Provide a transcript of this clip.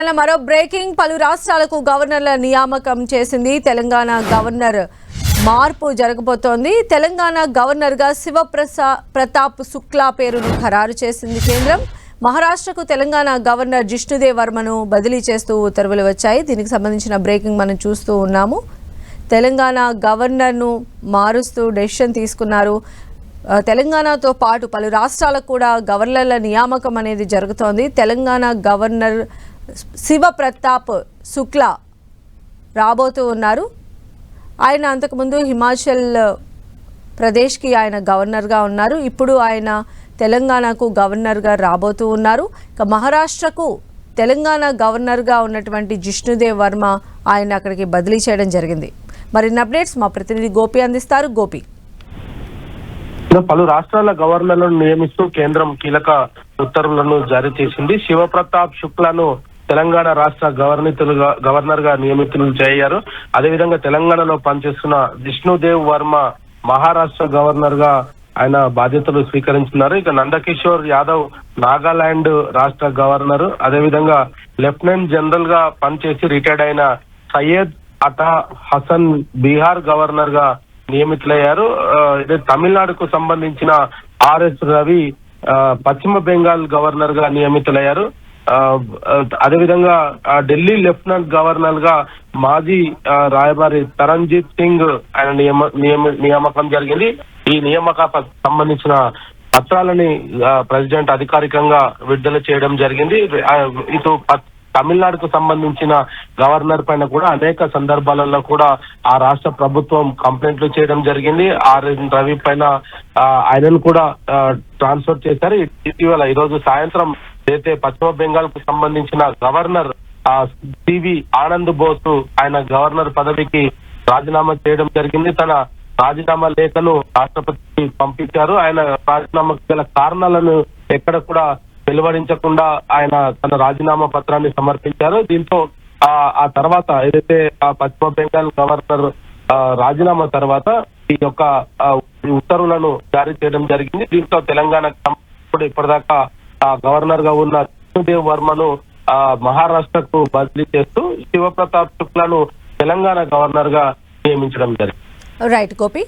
మరో బ్రేకింగ్ పలు రాష్ట్రాలకు గవర్నర్ల నియామకం చేసింది తెలంగాణ గవర్నర్ మార్పు జరగబోతోంది. తెలంగాణ గవర్నర్ గా శివప్రతాప్ శుక్లా పేరును ఖరారు చేసింది కేంద్రం. మహారాష్ట్రకు తెలంగాణ గవర్నర్ జిష్ణుదేవ్ వర్మను బదిలీ చేస్తూ ఉత్తర్వులు వచ్చాయి. దీనికి సంబంధించిన బ్రేకింగ్ మనం చూస్తూ ఉన్నాము. తెలంగాణ గవర్నర్ను మారుస్తూ డెసిషన్ తీసుకున్నారు. తెలంగాణతో పాటు పలు రాష్ట్రాలకు కూడా గవర్నర్ల నియామకం అనేది జరుగుతోంది. తెలంగాణ గవర్నర్ శివప్రతాప్ శుక్లా రాబోతూ ఉన్నారు. ఆయన అంతకుముందు హిమాచల్ ప్రదేశ్కి ఆయన గవర్నర్గా ఉన్నారు. ఇప్పుడు ఆయన తెలంగాణకు గవర్నర్గా రాబోతూ ఉన్నారు. ఇక మహారాష్ట్రకు తెలంగాణ గవర్నర్గా ఉన్నటువంటి జిష్ణుదేవ్ వర్మ ఆయన అక్కడికి బదిలీ చేయడం జరిగింది. మరిన్ని అప్డేట్స్ మా ప్రతినిధి గోపి అందిస్తారు. గోపి, పలు రాష్ట్రాల గవర్నర్లను నియమిస్తూ కేంద్రం కీలక ఉత్తర్వులను జారీ చేసింది. శివప్రతాప్ శుక్లాను తెలంగాణ రాష్ట్ర గవర్నర్ గా నియమితులు చేశారు. అదేవిధంగా తెలంగాణలో పనిచేస్తున్న జిష్ణుదేవ్ వర్మ మహారాష్ట్ర గవర్నర్ గా ఆయన బాధ్యతలు స్వీకరించున్నారు. ఇక నందకిషోర్ యాదవ్ నాగాలాండ్ రాష్ట్ర గవర్నర్, అదేవిధంగా లెఫ్టినెంట్ జనరల్ గా పనిచేసి రిటైర్డ్ అయిన సయ్యద్ అటా హసన్ బీహార్ గవర్నర్ గా నియమితులయ్యారు. ఇదే తమిళనాడుకు సంబంధించిన ఆర్ఎస్ రవి పశ్చిమ బెంగాల్ గవర్నర్ గా నియమితులయ్యారు. అదేవిధంగా ఢిల్లీ లెఫ్టినెంట్ గవర్నర్ గా మాజీ రాయబారి తరంజిత్ సింగ్ ఆయన నియామకం జరిగింది. ఈ నియామక సంబంధించిన పత్రాలని ప్రెసిడెంట్ అధికారికంగా విడుదల చేయడం జరిగింది. ఇటు తమిళనాడుకు సంబంధించిన గవర్నర్ పైన కూడా అనేక సందర్భాలలో కూడా ఆ రాష్ట్ర ప్రభుత్వం కంప్లైంట్లు చేయడం జరిగింది. ఆర్ఎన్ రవి పైన ఆయనను కూడా ట్రాన్స్ఫర్ చేశారు. ఇటీవల ఈరోజు సాయంత్రం అయితే పశ్చిమ బెంగాల్ కు సంబంధించిన గవర్నర్ సివి ఆనంద్ బోసు ఆయన గవర్నర్ పదవికి రాజీనామా చేయడం జరిగింది. తన రాజీనామా లేఖను రాష్ట్రపతికి పంపించారు. ఆయన రాజీనామాకు గల కారణాలను ఎక్కడ కూడా వెలువడించకుండా ఆయన తన రాజీనామా పత్రాన్ని సమర్పించారు. దీంతో ఆ తర్వాత ఏదైతే పశ్చిమ బెంగాల్ గవర్నర్ రాజీనామా తర్వాత ఈ యొక్క ఉత్తర్వులను జారీ చేయడం జరిగింది. దీంతో తెలంగాణ ఇప్పటిదాకా గవర్నర్ గా ఉన్న జిష్ణుదేవ్ వర్మను మహారాష్ట్రకు బదిలీ చేస్తూ శివప్రతాప్ శుక్లాను తెలంగాణ గవర్నర్ గా నియమించడం జరిగింది. రైట్ గోపి.